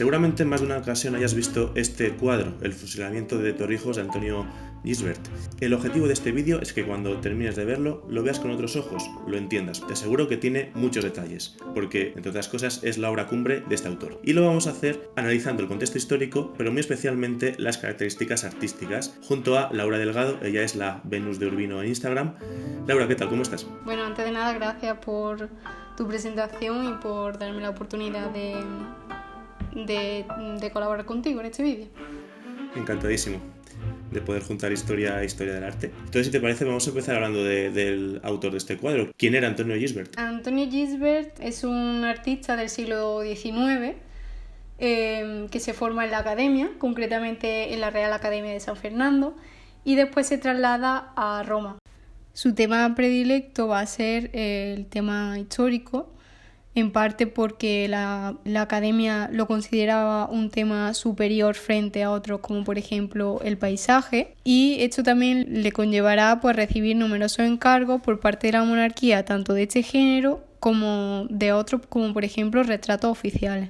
Seguramente en más de una ocasión hayas visto este cuadro, El fusilamiento de Torrijos de Antonio Gisbert. El objetivo de este vídeo es que cuando termines de verlo, lo veas con otros ojos, lo entiendas. Te aseguro que tiene muchos detalles, porque, entre otras cosas, es la obra cumbre de este autor. Y lo vamos a hacer analizando el contexto histórico, pero muy especialmente las características artísticas, junto a Laura Delgado. Ella es la Venus de Urbino en Instagram. Laura, ¿qué tal? ¿Cómo estás? Bueno, antes de nada, gracias por tu presentación y por darme la oportunidad de colaborar contigo en este vídeo. Encantadísimo de poder juntar historia a historia del arte. Entonces, si te parece, vamos a empezar hablando del autor de este cuadro. ¿Quién era Antonio Gisbert? Antonio Gisbert es un artista del siglo XIX que se forma en la academia, concretamente en la Real Academia de San Fernando, y después se traslada a Roma. Su tema predilecto va a ser el tema histórico, en parte porque la academia lo consideraba un tema superior frente a otros, como por ejemplo el paisaje, y esto también le conllevará pues recibir numerosos encargos por parte de la monarquía, tanto de este género como de otros, como por ejemplo retratos oficiales.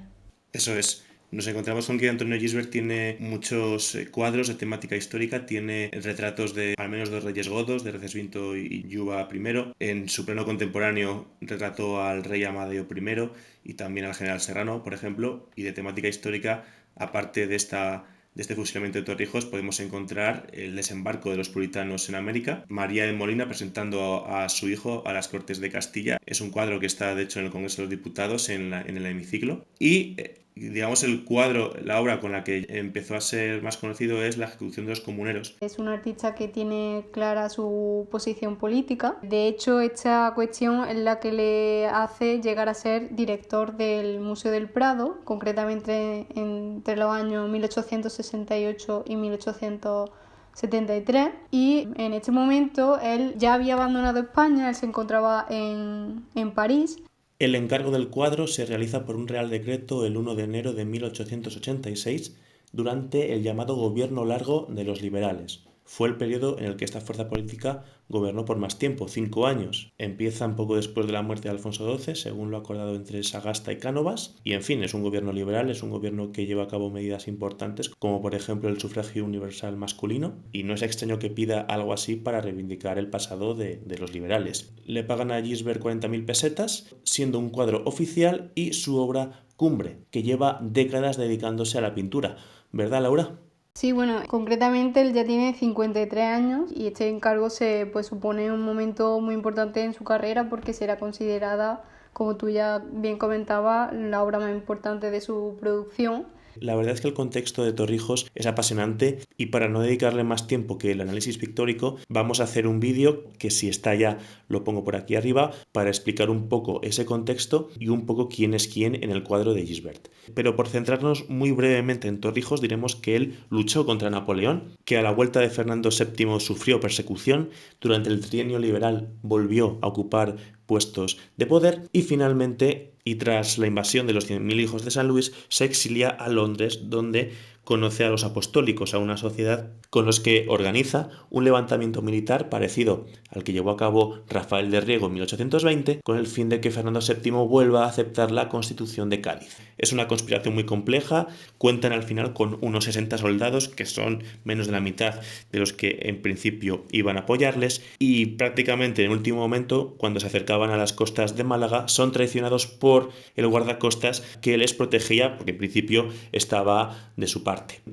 Eso es. Nos encontramos con que Antonio Gisbert tiene muchos cuadros de temática histórica, tiene retratos de al menos dos reyes godos, de Recesvinto y Juba I. En su pleno contemporáneo retrató al rey Amadeo I y también al general Serrano, por ejemplo. Y de temática histórica, aparte de este fusilamiento de Torrijos, podemos encontrar el desembarco de los puritanos en América, María de Molina presentando a su hijo a las Cortes de Castilla. Es un cuadro que está, de hecho, en el Congreso de los Diputados, en el hemiciclo. Y digamos, el cuadro, la obra con la que empezó a ser más conocido es La ejecución de los comuneros. Es un artista que tiene clara su posición política. De hecho, esta cuestión es la que le hace llegar a ser director del Museo del Prado, concretamente entre los años 1868 y 1873, y en este momento él ya había abandonado España, él se encontraba en París. El encargo del cuadro se realiza por un Real Decreto el 1 de enero de 1886 durante el llamado Gobierno Largo de los Liberales. Fue el periodo en el que esta fuerza política gobernó por más tiempo, 5 años. Empieza un poco después de la muerte de Alfonso XII, según lo acordado entre Sagasta y Cánovas, y en fin, es un gobierno liberal, es un gobierno que lleva a cabo medidas importantes, como por ejemplo el sufragio universal masculino, y no es extraño que pida algo así para reivindicar el pasado de los liberales. Le pagan a Gisbert 40.000 pesetas, siendo un cuadro oficial y su obra cumbre, que lleva décadas dedicándose a la pintura. ¿Verdad, Laura? Sí, bueno, concretamente él ya tiene 53 años y este encargo supone un momento muy importante en su carrera porque será considerada, como tú ya bien comentabas, la obra más importante de su producción. La verdad es que el contexto de Torrijos es apasionante y para no dedicarle más tiempo que el análisis pictórico vamos a hacer un vídeo que si está ya lo pongo por aquí arriba para explicar un poco ese contexto y un poco quién es quién en el cuadro de Gisbert. Pero por centrarnos muy brevemente en Torrijos diremos que él luchó contra Napoleón, que a la vuelta de Fernando VII sufrió persecución, durante el trienio liberal volvió a ocupar puestos de poder y finalmente, y tras la invasión de los 100.000 hijos de San Luis, se exilia a Londres, donde conoce a los apostólicos, a una sociedad con los que organiza un levantamiento militar parecido al que llevó a cabo Rafael de Riego en 1820, con el fin de que Fernando VII vuelva a aceptar la Constitución de Cádiz. Es una conspiración muy compleja, cuentan al final con unos 60 soldados, que son menos de la mitad de los que en principio iban a apoyarles, y prácticamente en el último momento, cuando se acercaban a las costas de Málaga, son traicionados por el guardacostas que les protegía, porque en principio estaba de su parte.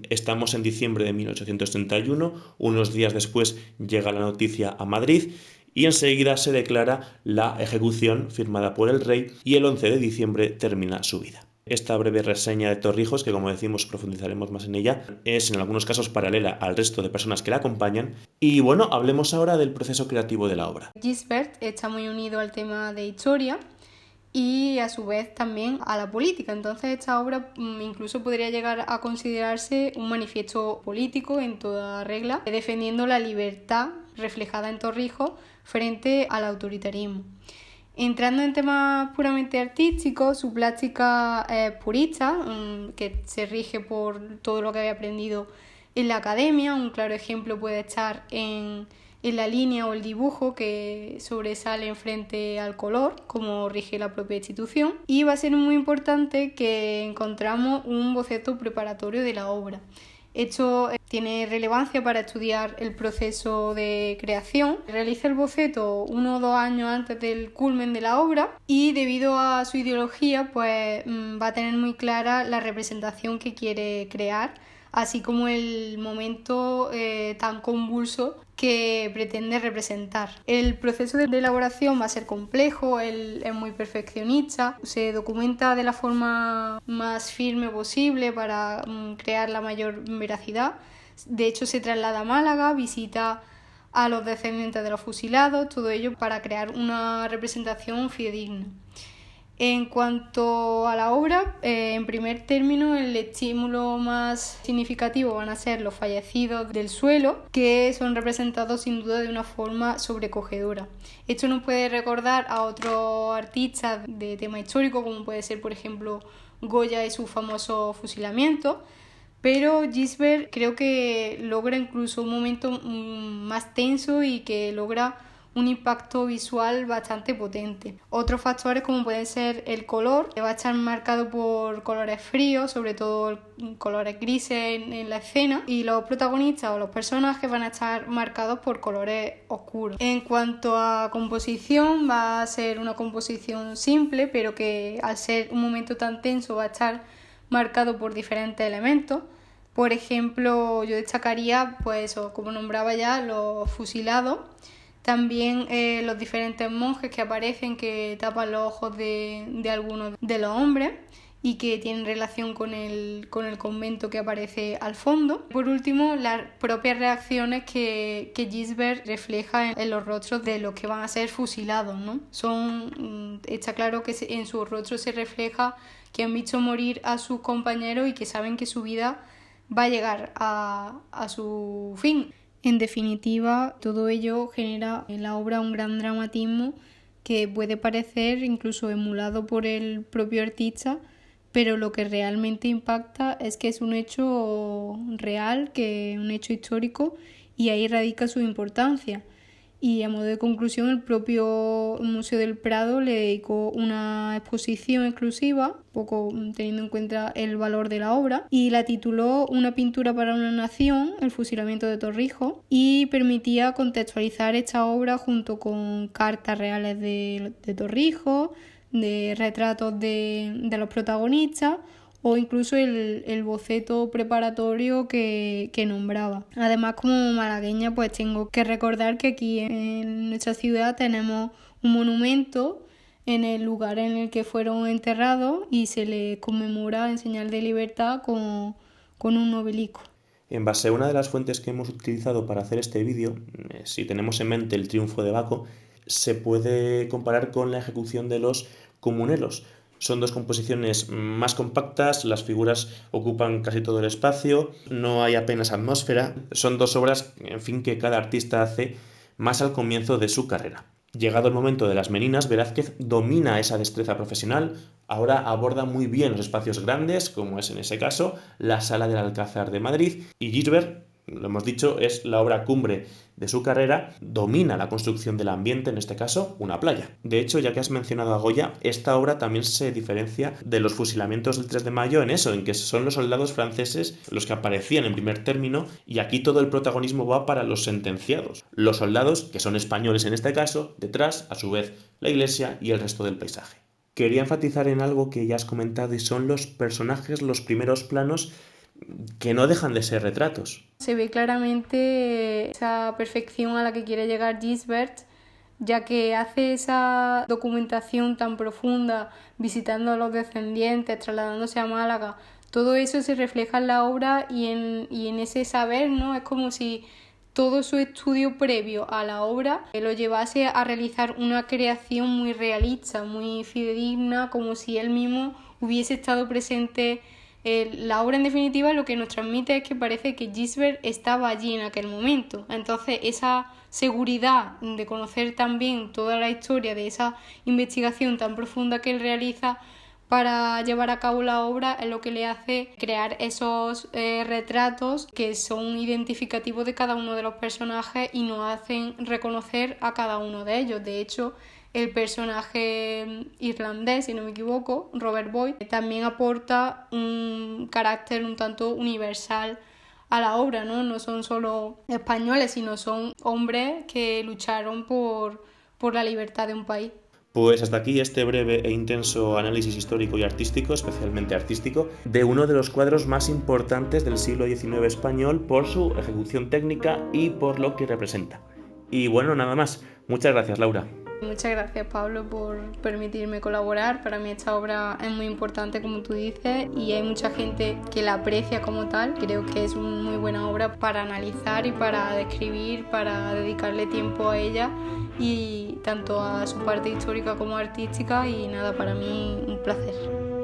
Estamos en diciembre de 1831, unos días después llega la noticia a Madrid y enseguida se declara la ejecución firmada por el rey y el 11 de diciembre termina su vida. Esta breve reseña de Torrijos, que como decimos profundizaremos más en ella, es en algunos casos paralela al resto de personas que la acompañan. Y bueno, hablemos ahora del proceso creativo de la obra. Gisbert está muy unido al tema de historia y a su vez también a la política. Entonces esta obra incluso podría llegar a considerarse un manifiesto político en toda regla, defendiendo la libertad reflejada en Torrijos frente al autoritarismo. Entrando en temas puramente artísticos, su plástica es purista, que se rige por todo lo que había aprendido en la academia. Un claro ejemplo puede estar en en la línea o el dibujo que sobresale frente al color, como rige la propia institución. Y va a ser muy importante que encontramos un boceto preparatorio de la obra. Esto tiene relevancia para estudiar el proceso de creación. Realiza el boceto 1 o 2 años antes del culmen de la obra y debido a su ideología pues va a tener muy clara la representación que quiere crear, así como el momento tan convulso que pretende representar. El proceso de elaboración va a ser complejo, él es muy perfeccionista, se documenta de la forma más firme posible para crear la mayor veracidad. De hecho, se traslada a Málaga, visita a los descendientes de los fusilados, todo ello para crear una representación fidedigna. En cuanto a la obra, en primer término, el estímulo más significativo van a ser los fallecidos del suelo, que son representados sin duda de una forma sobrecogedora. Esto nos puede recordar a otros artistas de tema histórico, como puede ser, por ejemplo, Goya y su famoso fusilamiento, pero Gisbert creo que logra incluso un momento más tenso y que logra un impacto visual bastante potente. Otros factores como pueden ser el color, que va a estar marcado por colores fríos, sobre todo colores grises en la escena, y los protagonistas o los personajes van a estar marcados por colores oscuros. En cuanto a composición, va a ser una composición simple, pero que al ser un momento tan tenso va a estar marcado por diferentes elementos. Por ejemplo, yo destacaría, pues eso, como nombraba ya, los fusilados. También los diferentes monjes que aparecen, que tapan los ojos de algunos de los hombres y que tienen relación con el convento que aparece al fondo. Por último, las propias reacciones que Gisbert refleja en los rostros de los que van a ser fusilados, ¿no? Está claro que en sus rostros se refleja que han visto morir a sus compañeros y que saben que su vida va a llegar a su fin. En definitiva, todo ello genera en la obra un gran dramatismo que puede parecer incluso emulado por el propio artista, pero lo que realmente impacta es que es un hecho real, un hecho histórico, y ahí radica su importancia. Y a modo de conclusión, el propio Museo del Prado le dedicó una exposición exclusiva, poco teniendo en cuenta el valor de la obra, y la tituló Una pintura para una nación, el fusilamiento de Torrijos, y permitía contextualizar esta obra junto con cartas reales de Torrijos, de retratos de los protagonistas, o incluso el boceto preparatorio que nombraba. Además, como malagueña, pues tengo que recordar que aquí en nuestra ciudad tenemos un monumento en el lugar en el que fueron enterrados y se les conmemora en señal de libertad con un obelisco. En base a una de las fuentes que hemos utilizado para hacer este vídeo, si tenemos en mente el triunfo de Baco, se puede comparar con la ejecución de los comunelos. Son dos composiciones más compactas, las figuras ocupan casi todo el espacio, no hay apenas atmósfera. Son dos obras, en fin, que cada artista hace más al comienzo de su carrera. Llegado el momento de las meninas, Velázquez domina esa destreza profesional, ahora aborda muy bien los espacios grandes, como es en ese caso la Sala del Alcázar de Madrid, y Gisbert, lo hemos dicho, es la obra cumbre de su carrera, domina la construcción del ambiente, en este caso, una playa. De hecho, ya que has mencionado a Goya, esta obra también se diferencia de los fusilamientos del 3 de mayo en eso, en que son los soldados franceses los que aparecían en primer término, y aquí todo el protagonismo va para los sentenciados. Los soldados, que son españoles en este caso, detrás, a su vez, la iglesia y el resto del paisaje. Quería enfatizar en algo que ya has comentado y son los personajes, los primeros planos, que no dejan de ser retratos. Se ve claramente esa perfección a la que quiere llegar Gisbert, ya que hace esa documentación tan profunda, visitando a los descendientes, trasladándose a Málaga. Todo eso se refleja en la obra y en ese saber, ¿no? Es como si todo su estudio previo a la obra lo llevase a realizar una creación muy realista, muy fidedigna, como si él mismo hubiese estado presente. La obra, en definitiva, lo que nos transmite es que parece que Gisbert estaba allí en aquel momento. Entonces, esa seguridad de conocer también toda la historia de esa investigación tan profunda que él realiza, para llevar a cabo la obra es lo que le hace crear esos retratos que son identificativos de cada uno de los personajes y nos hacen reconocer a cada uno de ellos. De hecho, el personaje irlandés, si no me equivoco, Robert Boyd, también aporta un carácter un tanto universal a la obra, ¿no? No son solo españoles, sino son hombres que lucharon por la libertad de un país. Pues hasta aquí este breve e intenso análisis histórico y artístico, especialmente artístico, de uno de los cuadros más importantes del siglo XIX español por su ejecución técnica y por lo que representa. Y bueno, nada más. Muchas gracias, Laura. Muchas gracias, Pablo, por permitirme colaborar. Para mí esta obra es muy importante, como tú dices, y hay mucha gente que la aprecia como tal. Creo que es una muy buena obra para analizar y para describir, para dedicarle tiempo a ella, y tanto a su parte histórica como artística, y nada, para mí un placer.